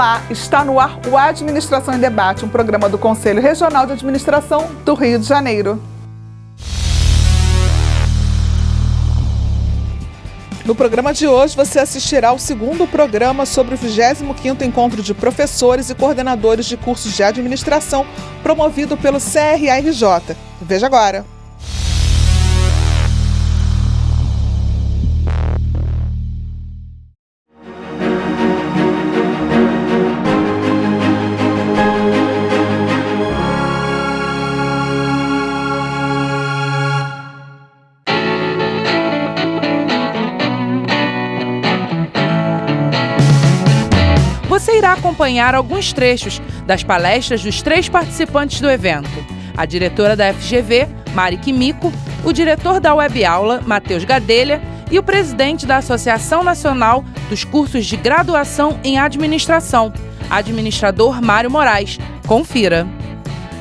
Olá, está no ar o Administração em Debate, um programa do Conselho Regional de Administração do Rio de Janeiro. No programa de hoje, você assistirá ao segundo programa sobre o 25º Encontro de Professores e Coordenadores de Cursos de Administração, promovido pelo CRARJ. Veja agora. Você irá acompanhar alguns trechos das palestras dos 3 participantes do evento: a diretora da FGV, Mari Quimico, o diretor da Web Aula, Matheus Gadelha, e o presidente da Associação Nacional dos Cursos de Graduação em Administração, administrador Mário Moraes. Confira.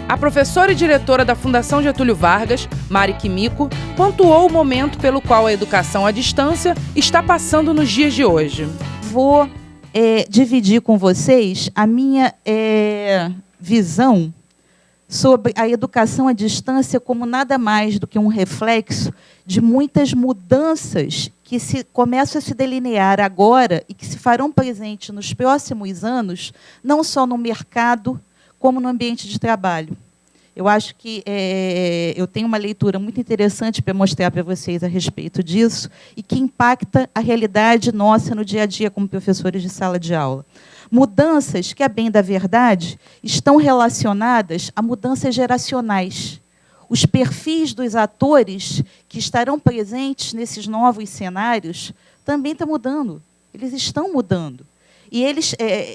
A professora e diretora da Fundação Getúlio Vargas, Mari Quimico, pontuou o momento pelo qual a educação à distância está passando nos dias de hoje. Vou dividir com vocês a minha visão sobre a educação à distância como nada mais do que um reflexo de muitas mudanças que começam a se delinear agora e que se farão presentes nos próximos anos, não só no mercado, como no ambiente de trabalho. Eu acho que eu tenho uma leitura muito interessante para mostrar para vocês a respeito disso e que impacta a realidade nossa no dia a dia como professores de sala de aula. Mudanças que, a bem da verdade, estão relacionadas a mudanças geracionais. Os perfis dos atores que estarão presentes nesses novos cenários também estão mudando. Eles estão mudando. E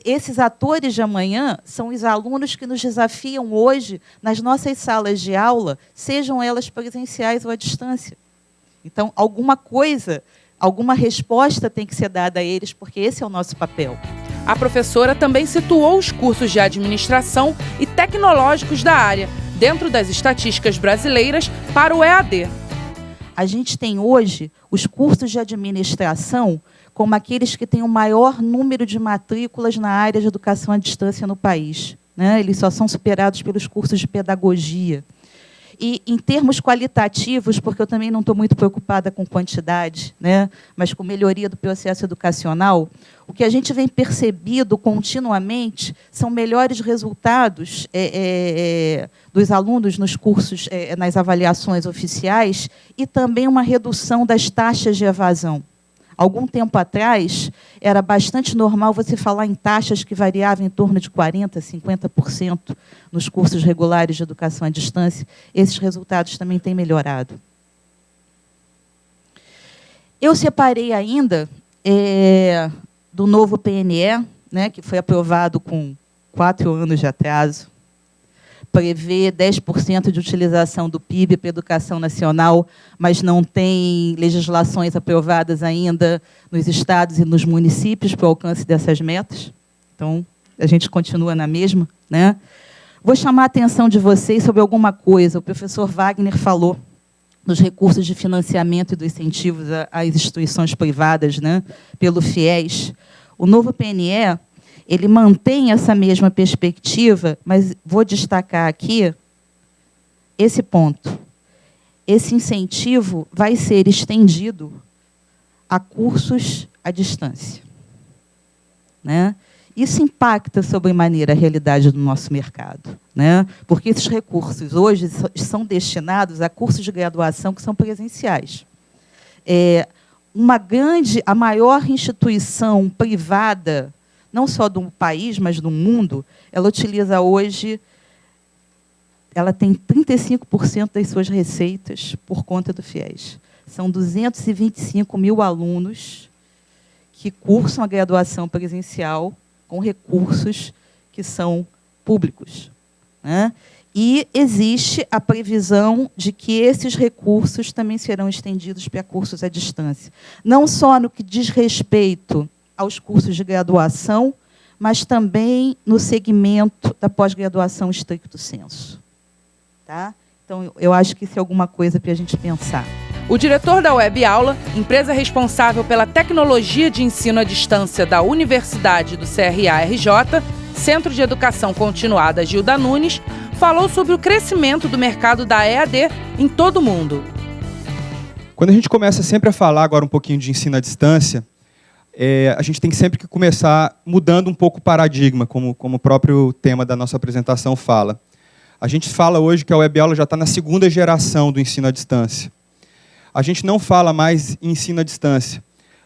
esses atores de amanhã são os alunos que nos desafiam hoje nas nossas salas de aula, sejam elas presenciais ou à distância. Então, alguma resposta tem que ser dada a eles, porque esse é o nosso papel. A professora também situou os cursos de administração e tecnológicos da área, dentro das estatísticas brasileiras, para o EAD. A gente tem hoje os cursos de administração como aqueles que têm o maior número de matrículas na área de educação à distância no país, né? Eles só são superados pelos cursos de pedagogia. E, em termos qualitativos, porque eu também não estou muito preocupada com quantidade, né, mas com melhoria do processo educacional, o que a gente vem percebido continuamente são melhores resultados dos alunos nos cursos, nas avaliações oficiais, e também uma redução das taxas de evasão. Algum tempo atrás, era bastante normal você falar em taxas que variavam em torno de 40%, 50% nos cursos regulares de educação à distância. Esses resultados também têm melhorado. Eu separei ainda do novo PNE, né, que foi aprovado com 4 anos de atraso, prevê 10% de utilização do PIB para a educação nacional, mas não tem legislações aprovadas ainda nos estados e nos municípios para o alcance dessas metas. Então, a gente continua na mesma, né? Vou chamar a atenção de vocês sobre alguma coisa. O professor Wagner falou dos recursos de financiamento e dos incentivos às instituições privadas, né, pelo FIES. O novo PNE, ele mantém essa mesma perspectiva, mas vou destacar aqui esse ponto. Esse incentivo vai ser estendido a cursos à distância, né? Isso impacta sobremaneira a realidade do nosso mercado, né? Porque esses recursos hoje são destinados a cursos de graduação que são presenciais. A maior instituição privada, não só do país, mas do mundo, ela utiliza hoje, ela tem 35% das suas receitas por conta do FIES. São 225 mil alunos que cursam a graduação presencial com recursos que são públicos, né? E existe a previsão de que esses recursos também serão estendidos para cursos à distância. Não só no que diz respeito aos cursos de graduação, mas também no segmento da pós-graduação estricto sensu. Tá? Então, eu acho que isso é alguma coisa para a gente pensar. O diretor da Web Aula, empresa responsável pela tecnologia de ensino à distância da Universidade do CRA-RJ, Centro de Educação Continuada Gilda Nunes, falou sobre o crescimento do mercado da EAD em todo o mundo. Quando a gente começa sempre a falar agora um pouquinho de ensino à distância, a gente tem sempre que começar mudando um pouco o paradigma, como o próprio tema da nossa apresentação fala. A gente fala hoje que a Web Aula já está na segunda geração do ensino à distância. A gente não fala mais em ensino à distância.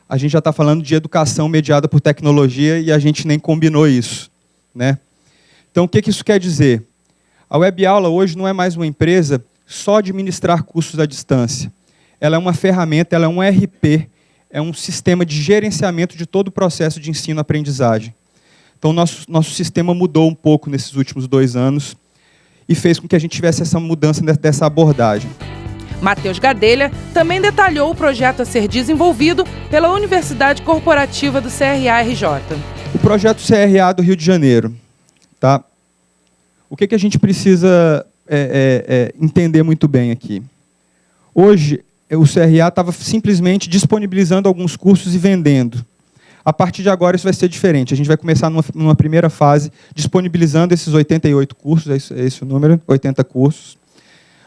A gente já está falando de educação mediada por tecnologia e a gente nem combinou isso, né? Então, o que isso quer dizer? A Web Aula hoje não é mais uma empresa só de ministrar cursos à distância. Ela é uma ferramenta, ela é um ERP, é um sistema de gerenciamento de todo o processo de ensino-aprendizagem. Então, nosso sistema mudou um pouco nesses últimos 2 anos e fez com que a gente tivesse essa mudança dessa abordagem. Matheus Gadelha também detalhou o projeto a ser desenvolvido pela Universidade Corporativa do CRA-RJ. O projeto CRA do Rio de Janeiro. Tá? O que a gente precisa entender muito bem aqui? Hoje, o CRA estava simplesmente disponibilizando alguns cursos e vendendo. A partir de agora, isso vai ser diferente. A gente vai começar numa primeira fase, disponibilizando esses 88 cursos, é esse o número, 80 cursos.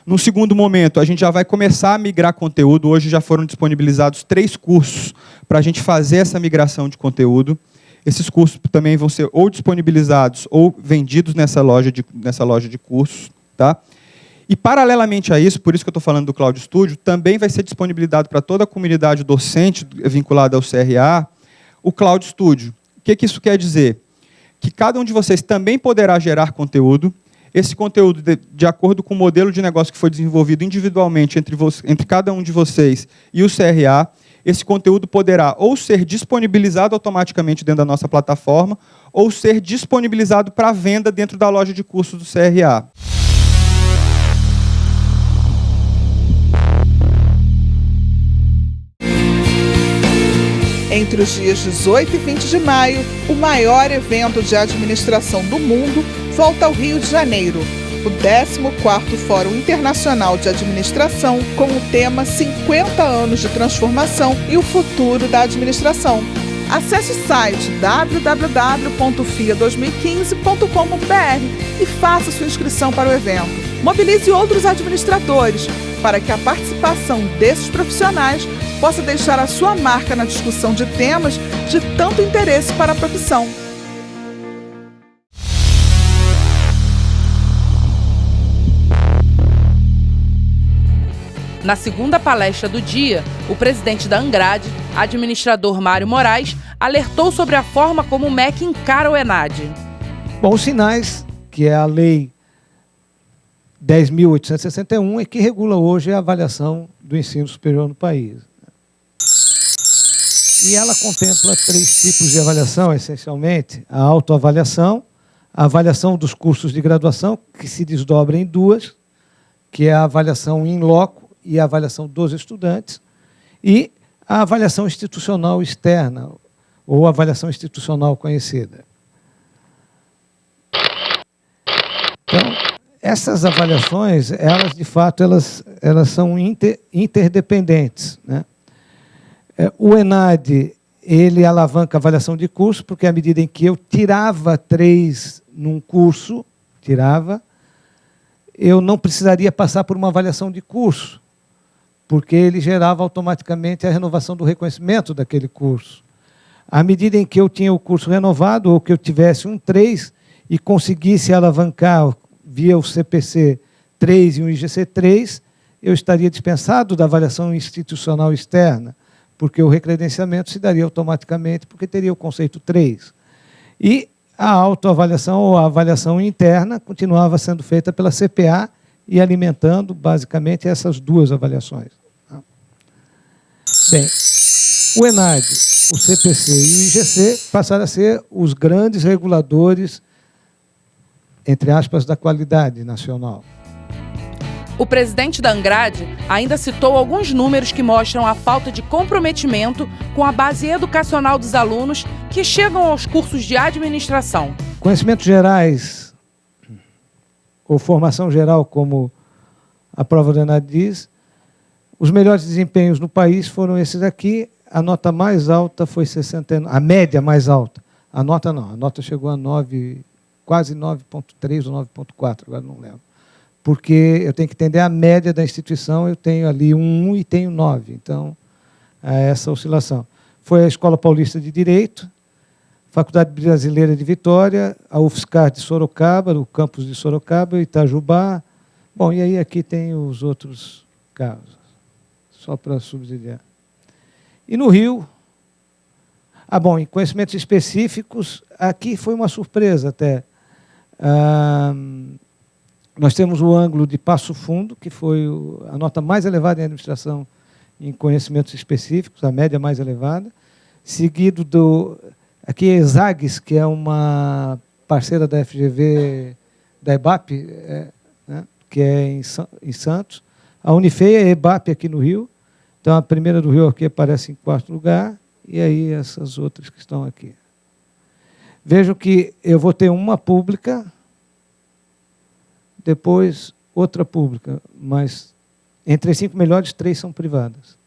Num segundo momento, a gente já vai começar a migrar conteúdo. Hoje já foram disponibilizados 3 cursos para a gente fazer essa migração de conteúdo. Esses cursos também vão ser ou disponibilizados ou vendidos nessa loja de cursos. Tá? E, paralelamente a isso, por isso que eu estou falando do Cloud Studio, também vai ser disponibilizado para toda a comunidade docente vinculada ao CRA o Cloud Studio. O que isso quer dizer? Que cada um de vocês também poderá gerar conteúdo. Esse conteúdo, de acordo com o modelo de negócio que foi desenvolvido individualmente entre cada um de vocês e o CRA, esse conteúdo poderá ou ser disponibilizado automaticamente dentro da nossa plataforma ou ser disponibilizado para venda dentro da loja de cursos do CRA. Entre os dias 18 e 20 de maio, o maior evento de administração do mundo volta ao Rio de Janeiro, o 14º Fórum Internacional de Administração, com o tema 50 anos de transformação e o futuro da administração. Acesse o site www.fia2015.com.br e faça sua inscrição para o evento. Mobilize outros administradores para que a participação desses profissionais possa deixar a sua marca na discussão de temas de tanto interesse para a profissão. Na segunda palestra do dia, o presidente da Angrade, administrador Mário Moraes, alertou sobre a forma como o MEC encara o ENAD. Bom, os sinais, que é a Lei 10.861, é que regula hoje a avaliação do ensino superior no país. E ela contempla 3 tipos de avaliação, essencialmente: a autoavaliação, a avaliação dos cursos de graduação, que se desdobra em 2, que é a avaliação in loco e a avaliação dos estudantes, e a avaliação institucional externa, ou avaliação institucional conhecida. Então, essas avaliações, elas de fato, elas são interdependentes, né? O ENAD, ele alavanca a avaliação de curso, porque à medida em que eu tirava 3 num curso, eu não precisaria passar por uma avaliação de curso, porque ele gerava automaticamente a renovação do reconhecimento daquele curso. À medida em que eu tinha o curso renovado, ou que eu tivesse um 3 e conseguisse alavancar via o CPC 3 e um IGC 3, eu estaria dispensado da avaliação institucional externa, porque o recredenciamento se daria automaticamente, porque teria o conceito 3. E a autoavaliação ou a avaliação interna continuava sendo feita pela CPA e alimentando, basicamente, essas 2 avaliações. Bem, o ENAD, o CPC e o IGC passaram a ser os grandes reguladores, entre aspas, da qualidade nacional. O presidente da Angrade ainda citou alguns números que mostram a falta de comprometimento com a base educacional dos alunos que chegam aos cursos de administração. Conhecimentos gerais, ou formação geral, como a prova do ENAD diz, Os melhores desempenhos no país foram esses aqui. A nota mais alta foi 69, a média mais alta. A nota não, a nota chegou a 9, quase 9,3 ou 9,4, agora não lembro. Porque eu tenho que entender a média da instituição, eu tenho ali 1 e tenho 9, então é essa oscilação. Foi a Escola Paulista de Direito, Faculdade Brasileira de Vitória, a UFSCar de Sorocaba, o campus de Sorocaba, Itajubá. Bom, e aí aqui tem os outros casos, só para subsidiar. E no Rio, bom, em conhecimentos específicos, aqui foi uma surpresa até. Nós temos o ângulo de Passo Fundo, que foi a nota mais elevada em administração em conhecimentos específicos, a média mais elevada, seguido do... Aqui é Exagues, que é uma parceira da FGV, da EBAP, né, que é em Santos. A Unifei é a EBAP aqui no Rio. Então, a primeira do Rio aqui aparece em 4º lugar, e aí essas outras que estão aqui. Vejam que eu vou ter uma pública, depois outra pública, mas entre as 5 melhores, 3 são privadas.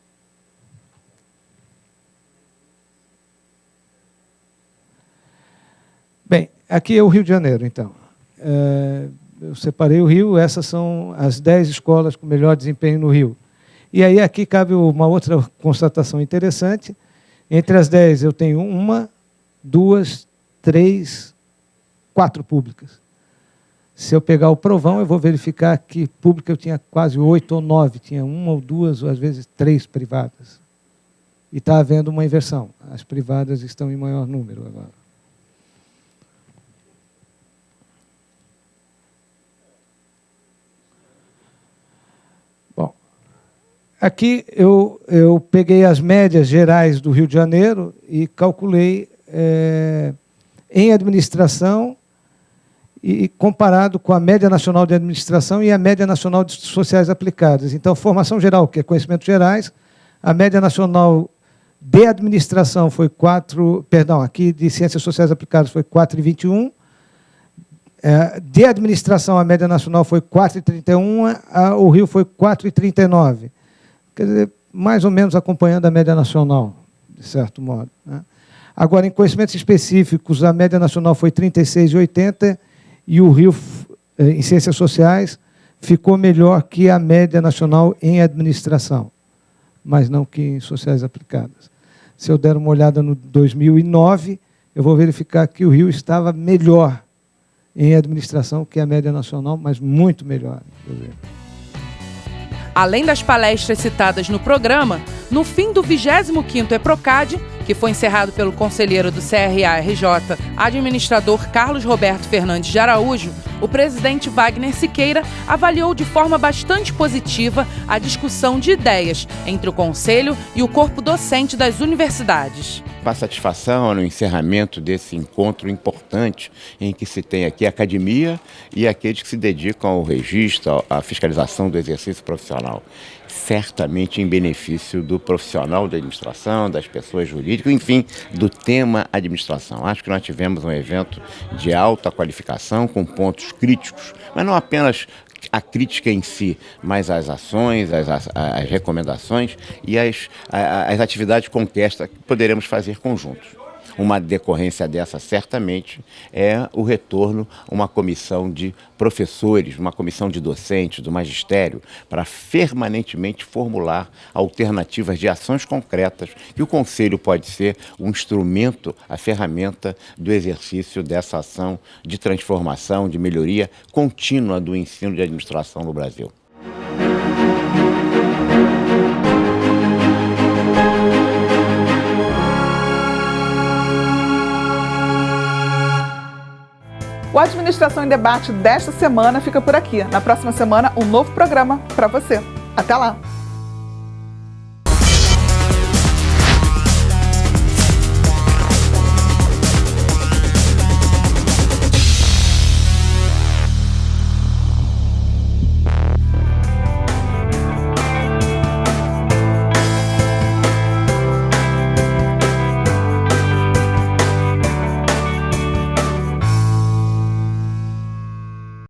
Bem, aqui é o Rio de Janeiro, então. Eu separei o Rio, essas são as 10 escolas com melhor desempenho no Rio. E aí aqui cabe uma outra constatação interessante. Entre as 10 eu tenho 1, 2, 3, 4 públicas. Se eu pegar o provão, eu vou verificar que pública eu tinha quase 8 ou 9, tinha 1 ou 2, ou às vezes 3 privadas. E está havendo uma inversão. As privadas estão em maior número agora. Bom, aqui eu peguei as médias gerais do Rio de Janeiro e calculei em administração e comparado com a média nacional de administração e a média nacional de sociais aplicadas. Então, formação geral, que é conhecimentos gerais, a média nacional de administração foi 4, perdão, aqui de ciências sociais aplicadas foi 4,21, de administração a média nacional foi 4,31, o Rio foi 4,39. Quer dizer, mais ou menos acompanhando a média nacional, de certo modo, né? Agora, em conhecimentos específicos, a média nacional foi 36,80 e o Rio, em ciências sociais, ficou melhor que a média nacional em administração, mas não que em sociais aplicadas. Se eu der uma olhada no 2009, eu vou verificar que o Rio estava melhor em administração que a média nacional, mas muito melhor, inclusive. Além das palestras citadas no programa, no fim do 25º EPROCAD, que foi encerrado pelo conselheiro do CRA-RJ, administrador Carlos Roberto Fernandes de Araújo, o presidente Wagner Siqueira avaliou de forma bastante positiva a discussão de ideias entre o Conselho e o corpo docente das universidades. A satisfação no encerramento desse encontro importante em que se tem aqui a academia e aqueles que se dedicam ao registro, à fiscalização do exercício profissional. Certamente em benefício do profissional da administração, das pessoas jurídicas, enfim, do tema administração. Acho que nós tivemos um evento de alta qualificação, com pontos críticos, mas não apenas a crítica em si, mas as ações, as recomendações e as atividades concretas que poderemos fazer conjuntos. Uma decorrência dessa, certamente, é o retorno a uma comissão de professores, uma comissão de docentes, do magistério, para permanentemente formular alternativas de ações concretas que o Conselho pode ser um instrumento, a ferramenta do exercício dessa ação de transformação, de melhoria contínua do ensino de administração no Brasil. O Administração em Debate desta semana fica por aqui. Na próxima semana, um novo programa para você. Até lá!